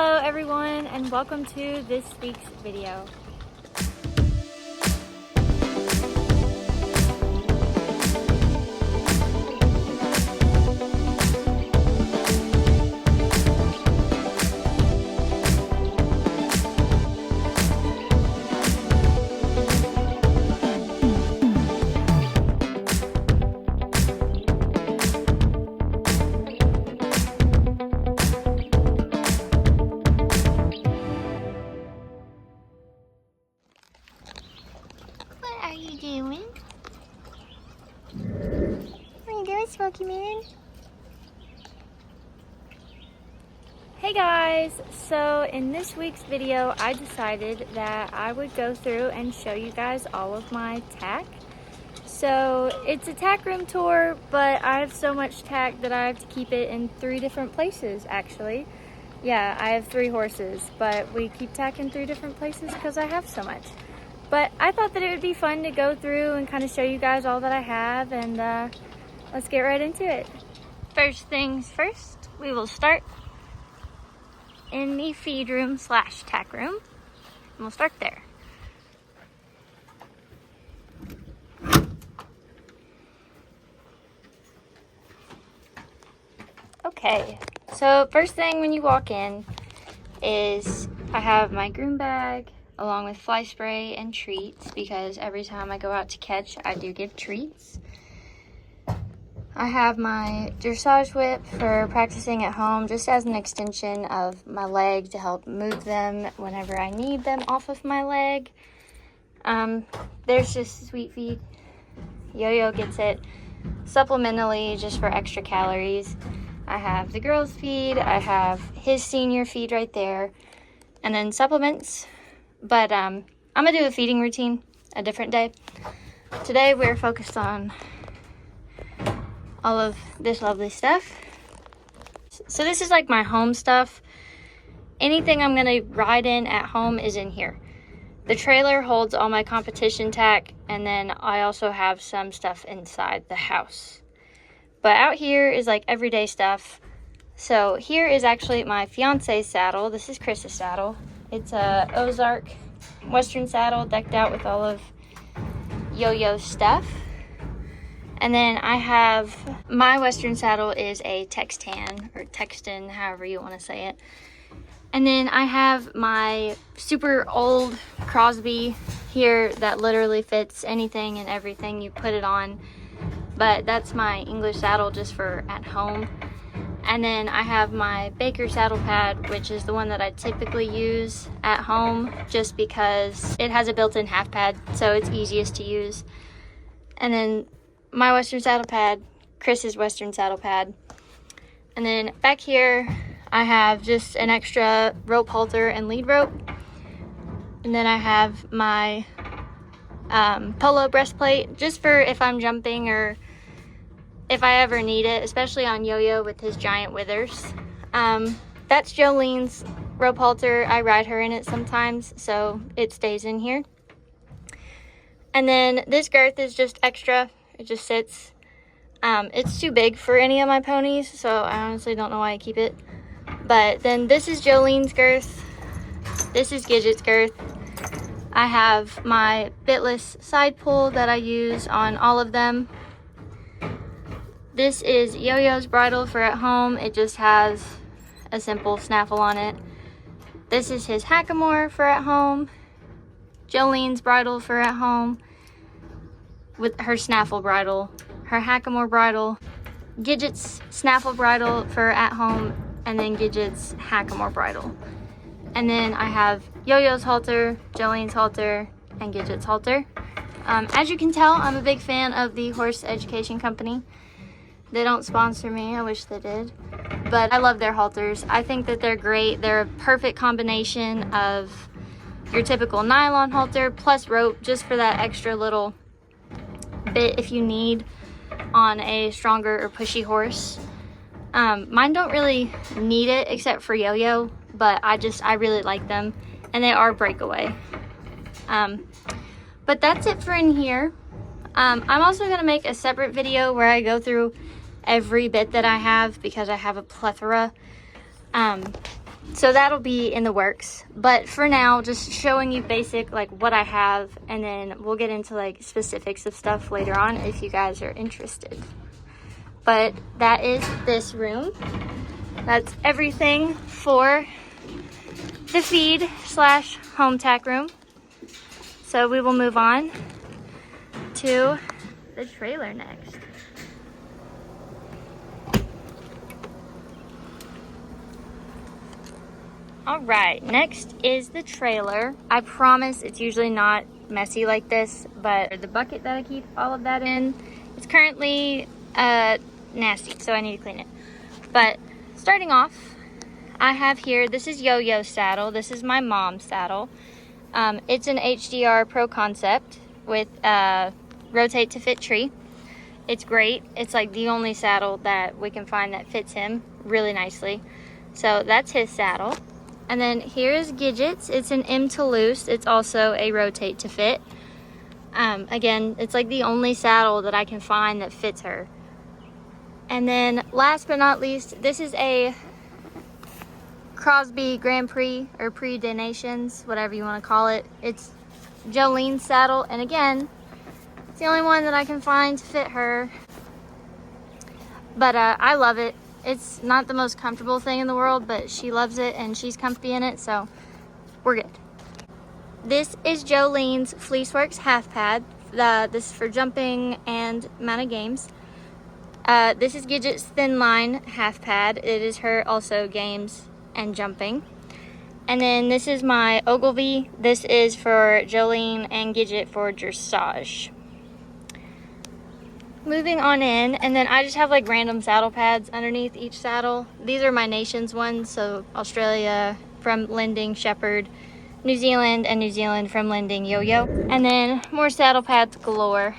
Hello everyone and welcome to this week's video. What are you doing? What are you doing, Smoky Man? Hey guys, so in this week's video I decided that I would go through and show you guys all of my tack. So it's a tack room tour, but I have so much tack that I have to keep it in 3 different places actually. Yeah, I have 3 horses, but we keep tack in 3 different places because I have so much. But I thought that it would be fun to go through and kind of show you guys all that I have, and let's get right into it. First things first, we will start in the feed room / tack room, and we'll start there. Okay, so first thing when you walk in is I have my groom bag along with fly spray and treats, because every time I go out to catch I do give treats. I have my dressage whip for practicing at home, just as an extension of my leg to help move them whenever I need them off of my leg. There's just Sweet Feed. Yo-Yo gets it supplementally just for extra calories. I have the girls' feed, I have his senior feed right there, and then supplements. But I'm gonna do a feeding routine a different day. Today we're focused on all of this lovely stuff. So this is like my home stuff. Anything I'm gonna ride in at home is in here. The trailer holds all my competition tack, and then I also have some stuff inside the house. But out here is like everyday stuff. So here is actually my fiance's saddle. This is Chris's saddle. It's a Ozark Western saddle decked out with all of Yo-Yo stuff. And then I have, my Western saddle is a Textan, or Texton, however you want to say it. And then I have my super old Crosby here that literally fits anything and everything you put it on. But that's my English saddle just for at home. And then I have my Baker saddle pad, which is the one that I typically use at home just because it has a built-in half pad, so it's easiest to use. And then my Western saddle pad, Chris's Western saddle pad. And then back here, I have just an extra rope halter and lead rope. And then I have my polo breastplate, just for if I'm jumping or if I ever need it, especially on Yo-Yo with his giant withers. That's Jolene's rope halter. I ride her in it sometimes, so it stays in here. And then this girth is just extra. It just sits. It's too big for any of my ponies, so I honestly don't know why I keep it. But then this is Jolene's girth. This is Gidget's girth. I have my bitless side pull that I use on all of them. This is Yo-Yo's bridle for at home. It just has a simple snaffle on it. This is his hackamore for at home. Jolene's bridle for at home with her snaffle bridle. Her hackamore bridle. Gidget's snaffle bridle for at home, and then Gidget's hackamore bridle. And then I have Yo-Yo's halter, Jolene's halter, and Gidget's halter. As you can tell, I'm a big fan of the Horse Education Company. They don't sponsor me, I wish they did. But I love their halters. I think that they're great. They're a perfect combination of your typical nylon halter plus rope, just for that extra little bit if you need on a stronger or pushy horse. Mine don't really need it except for Yo-Yo, but I really like them, and they are breakaway. But that's it for in here. I'm also going to make a separate video where I go through every bit that I have, because I have a plethora. So that'll be in the works. But for now, just showing you basic, like what I have, and then we'll get into like specifics of stuff later on if you guys are interested. But that is this room. That's everything for the feed / home tack room. So we will move on to the trailer next. All right, next is the trailer. I promise it's usually not messy like this, but the bucket that I keep all of that in, it's currently nasty, so I need to clean it. But starting off, I have here, this is Yo-Yo's saddle. This is my mom's saddle. It's an HDR Pro Concept with rotate to fit tree. It's great. It's like the only saddle that we can find that fits him really nicely. So that's his saddle. And then here's Gidget's. It's an M to loose. It's also a rotate to fit. Again, it's like the only saddle that I can find that fits her. And then last but not least, this is a Crosby Grand Prix or Prix des Nations, whatever you want to call it. It's Jolene's saddle, and again, it's the only one that I can find to fit her. But I love it. It's not the most comfortable thing in the world, but she loves it and she's comfy in it, so we're good. This is Jolene's Fleeceworks half pad. This is for jumping and mounted games. This is Gidget's Thin Line half pad. It is her also games and jumping. And then this is my Ogilvy. This is for Jolene and Gidget for dressage. Moving on in, and then I just have like random saddle pads underneath each saddle. These are my nation's ones, so Australia from Lending Shepherd, New Zealand, and New Zealand from Lending Yo-Yo. And then more saddle pads galore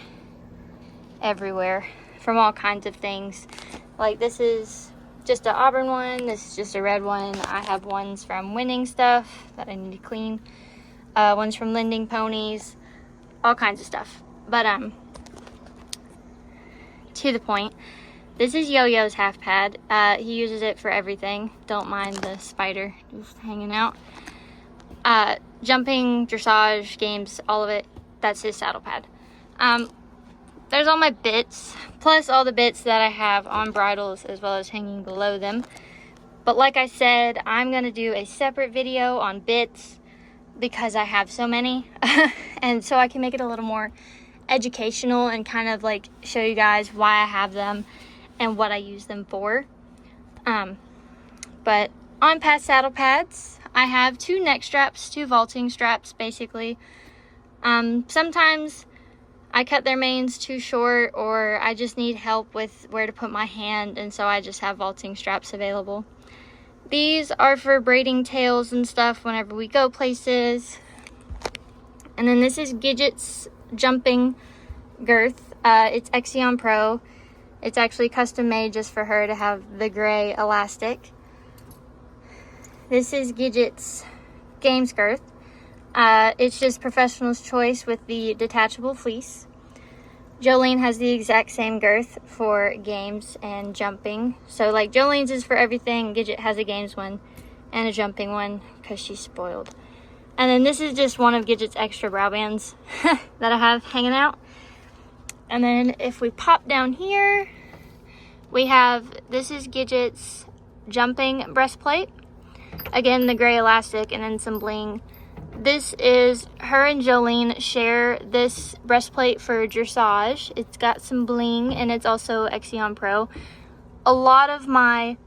everywhere from all kinds of things. Like this is just an auburn one, this is just a red one. I have ones from Winning Stuff that I need to clean. Ones from Lending Ponies, all kinds of stuff. But to the point, this is Yo-Yo's half pad. He uses it for everything. Don't mind the spider just hanging out. Jumping, dressage, games, all of it. That's his saddle pad. There's all my bits, plus all the bits that I have on bridles as well as hanging below them. But like I said, I'm gonna do a separate video on bits because I have so many. And so I can make it a little more educational and kind of like show you guys why I have them and what I use them for. But on past saddle pads, I have 2 neck straps, 2 vaulting straps basically. Sometimes I cut their manes too short, or I just need help with where to put my hand, and so I just have vaulting straps available. These are for braiding tails and stuff whenever we go places. And then this is Gidget's jumping girth. It's Exion Pro. It's actually custom made just for her to have the gray elastic. This is Gidget's games girth. It's just Professional's Choice with the detachable fleece. Jolene has the exact same girth for games and jumping. So like Jolene's is for everything. Gidget has a games one and a jumping one because she's spoiled. And then this is just one of Gidget's extra brow bands that I have hanging out. And then if we pop down here, we have, this is Gidget's jumping breastplate. Again, the gray elastic and then some bling. This is, her and Jolene share this breastplate for dressage. It's got some bling and it's also Exion Pro. All of my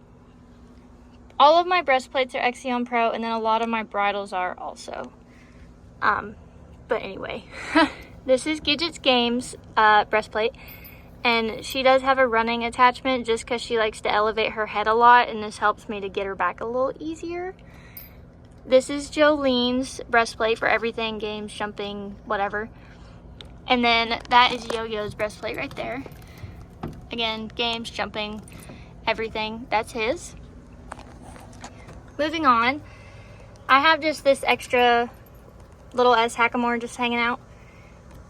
breastplates are Exion Pro, and then a lot of my bridles are also. But anyway, this is Gidget's Games breastplate, and she does have a running attachment just because she likes to elevate her head a lot, and this helps me to get her back a little easier. This is Jolene's breastplate for everything, games, jumping, whatever. And then that is Yo-Yo's breastplate right there. Again, games, jumping, everything. That's his. Moving on, I have just this extra little S hackamore just hanging out,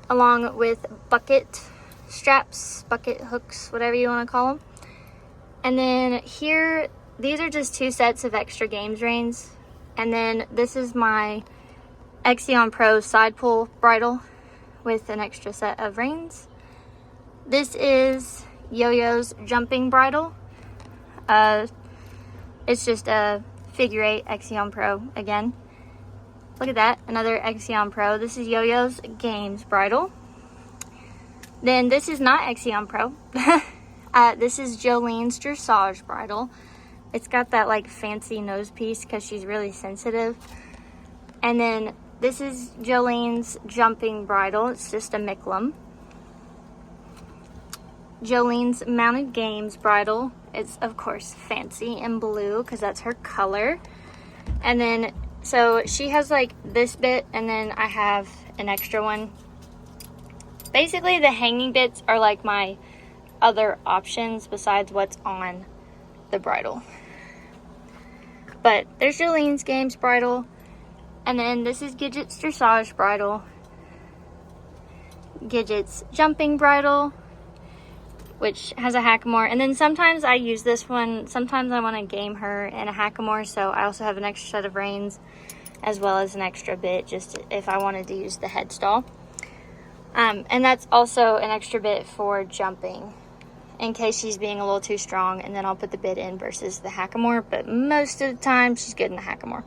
along with bucket straps, bucket hooks, whatever you want to call them. And then here, these are just 2 sets of extra games reins. And then this is my Exion Pro side pull bridle with an extra set of reins. This is Yo-Yo's jumping bridle. It's just a figure 8 Exion Pro again. Look at that, another Exion Pro. This is Yo-Yo's games bridle. Then this is not Exion Pro. This is Jolene's dressage bridle. It's got that like fancy nose piece because she's really sensitive. And then this is Jolene's jumping bridle. It's just a Micklem. Jolene's mounted games bridle. It's of course fancy and blue because that's her color. And then so she has like this bit, and then I have an extra one. Basically the hanging bits are like my other options besides what's on the bridle. But there's Jolene's games bridle, and then this is Gidget's dressage bridle, Gidget's jumping bridle, which has a hackamore. And then sometimes I use this one, sometimes I want to game her in a hackamore, so I also have an extra set of reins as well as an extra bit just if I wanted to use the head stall. And that's also an extra bit for jumping in case she's being a little too strong, and then I'll put the bit in versus the hackamore, but most of the time she's good in the hackamore.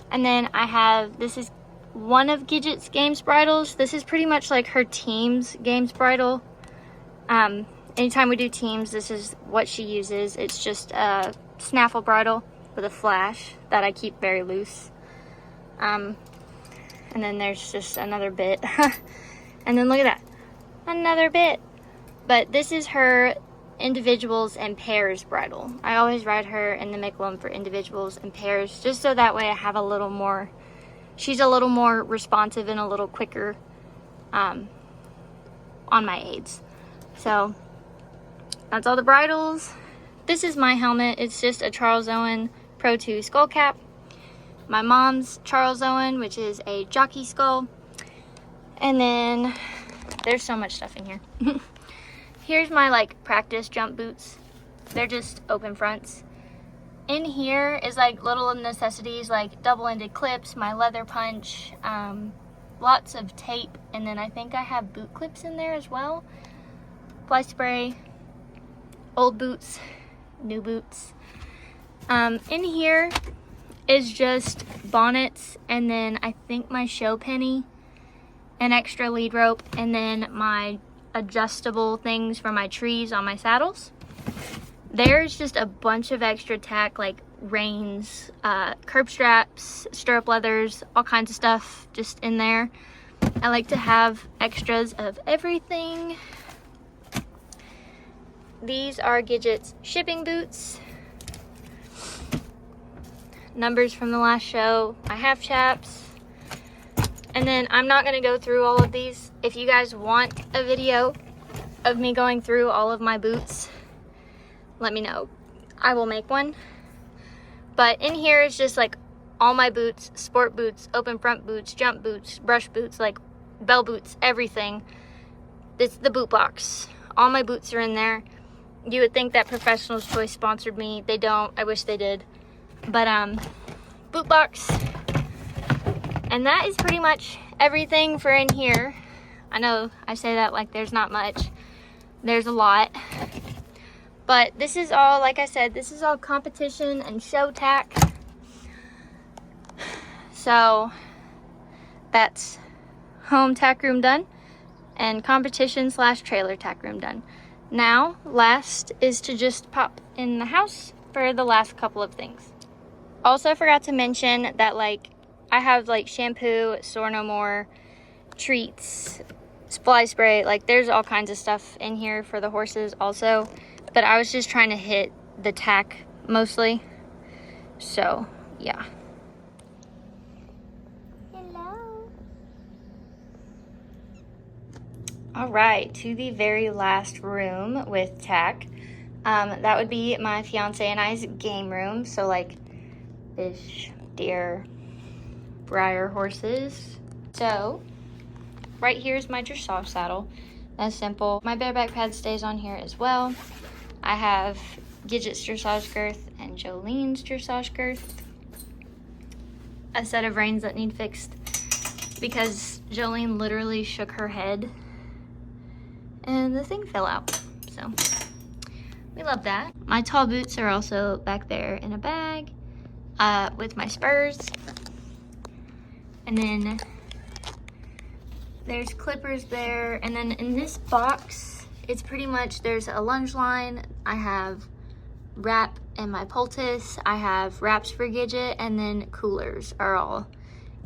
And then I have, this is one of Gidget's games bridles. This is pretty much like her team's games bridle. Anytime we do teams, this is what she uses. It's just a snaffle bridle with a flash that I keep very loose. And then there's just another bit. And then look at that, another bit. But this is her individuals and pairs bridle. I always ride her in the Micklem for individuals and pairs, just so that way I have a little more, she's a little more responsive and a little quicker on my aids. So that's all the bridles. This is my helmet. It's just a Charles Owen Pro 2 skull cap. My mom's Charles Owen, which is a jockey skull. And then there's so much stuff in here. Here's my like practice jump boots. They're just open fronts. In here is like little necessities like double-ended clips, my leather punch, lots of tape, and then I think I have boot clips in there as well. Fly spray, old boots, new boots. In here is just bonnets, and then I think my show penny, an extra lead rope, and then my adjustable things for my trees on my saddles. There's just a bunch of extra tack like reins, curb straps, stirrup leathers, all kinds of stuff just in there. I like to have extras of everything. These are Gidget's shipping boots. Numbers from the last show, my half chaps. And then I'm not going to go through all of these. If you guys want a video of me going through all of my boots, let me know. I will make one. But in here is just like all my boots, sport boots, open front boots, jump boots, brush boots, like bell boots, everything. It's the boot box. All my boots are in there. You would think that Professional's Choice sponsored me. They don't. I wish they did. But boot box. And that is pretty much everything for in here. I know I say that like there's not much. There's a lot. But this is all, like I said, this is all competition and show tack. So that's home tack room done and competition / trailer tack room done. Now, last is to just pop in the house for the last couple of things. Also forgot to mention that like I have like shampoo, Soar No More, treats, fly spray, like there's all kinds of stuff in here for the horses also. But I was just trying to hit the tack mostly. So, yeah. Hello. All right, to the very last room with tack. That would be my fiance and I's game room. So like fish, deer, briar horses. So right here is my dressage saddle. That's simple. My bareback pad stays on here as well. I have Gidget's dressage girth and Jolene's dressage girth. A set of reins that need fixed because Jolene literally shook her head and the thing fell out. So we love that. My tall boots are also back there in a bag with my spurs. And then there's clippers there. And then in this box, it's pretty much, there's a lunge line. I have wrap and my poultice. I have wraps for Gidget, and then coolers are all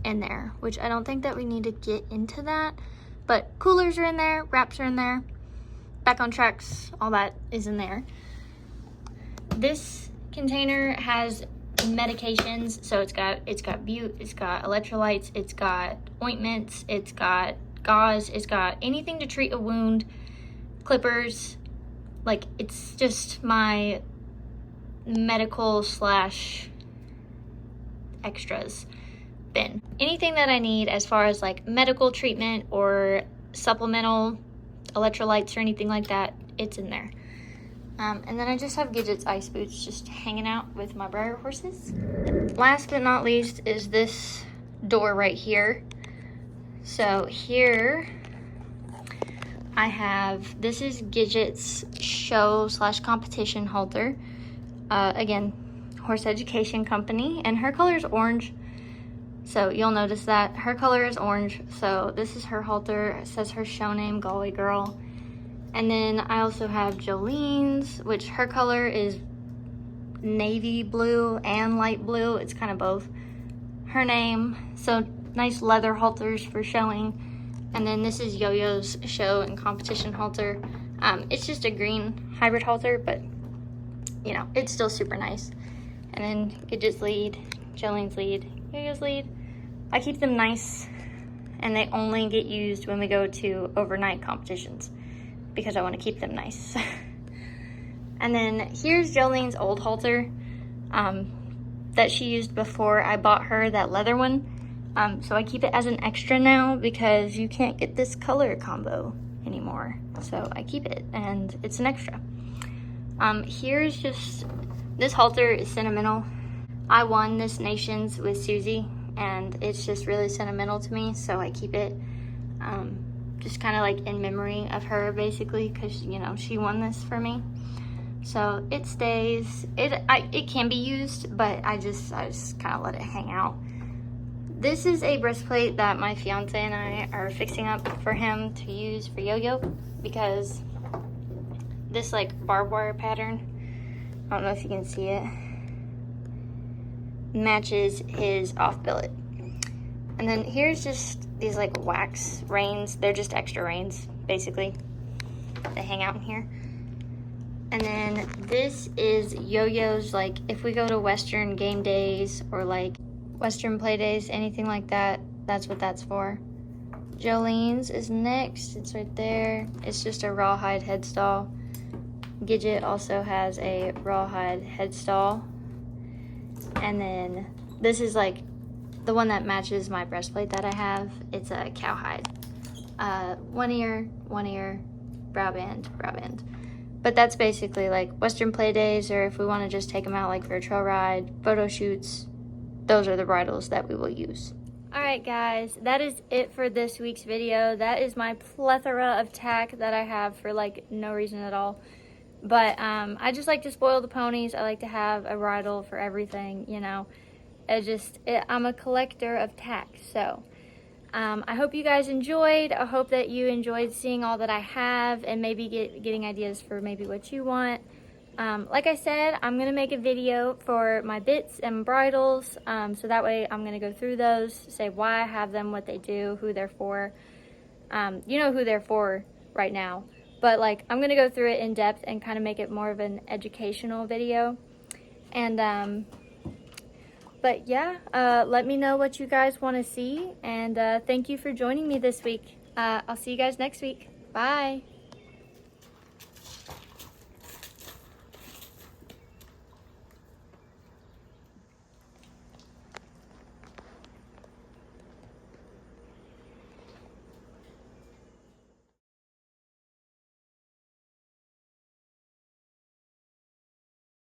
in there, which I don't think that we need to get into that, but coolers are in there, wraps are in there, back on tracks, all that is in there. This container has medications, so it's got Bute, it's got electrolytes, it's got ointments, it's got gauze, it's got anything to treat a wound, clippers. Like, it's just my medical slash extras bin. Anything that I need as far as like medical treatment or supplemental electrolytes or anything like that, it's in there. And then I just have Gidget's ice boots just hanging out with my Breyer horses. Last but not least is this door right here. So here I have, this is Gidget's show slash competition halter. Again, horse education company, and her color is orange. So you'll notice that her color is orange. So this is her halter. It says her show name, Galway Girl. And then I also have Jolene's, which her color is navy blue and light blue. It's kind of both. Her name. So nice leather halters for showing. And then this is Yo-Yo's show and competition halter. It's just a green hybrid halter, but you know, it's still super nice. And then Gidget's lead, Jolene's lead, Yo-Yo's lead. I keep them nice, and they only get used when we go to overnight competitions because I want to keep them nice. And then here's Jolene's old halter that she used before I bought her that leather one. So I keep it as an extra now because you can't get this color combo anymore. So I keep it, and it's an extra. Here's just, this halter is sentimental. I won this Nations with Susie, and it's just really sentimental to me, so I keep it just kind of like in memory of her, basically, because, you know, she won this for me. So it stays. It can be used, but I just kind of let it hang out. This is a breastplate that my fiance and I are fixing up for him to use for Yo-Yo, because this like barbed wire pattern, I don't know if you can see it, matches his off billet. And then here's just these like wax reins. They're just extra reins, basically. They hang out in here. And then this is Yo-Yo's, like if we go to Western game days or like Western play days, anything like that, that's what that's for. Jolene's is next. It's right there. It's just a rawhide headstall. Gidget also has a rawhide headstall. And then this is like the one that matches my breastplate that I have. It's a cowhide. One ear, brow band. But that's basically like Western play days, or if we want to just take them out like for a trail ride, photo shoots, those are the bridles that we will use. Alright guys, that is it for this week's video. That is my plethora of tack that I have for like no reason at all. But I just like to spoil the ponies. I like to have a bridle for everything, you know. I'm a collector of tack, so I hope you guys enjoyed. I hope that you enjoyed seeing all that I have and maybe getting ideas for maybe what you want. Like I said, I'm going to make a video for my bits and bridles, so that way I'm going to go through those, say why I have them, what they do, who they're for. You know who they're for right now. But like, I'm going to go through it in depth and kind of make it more of an educational video. And, but yeah, let me know what you guys want to see. And thank you for joining me this week. I'll see you guys next week. Bye.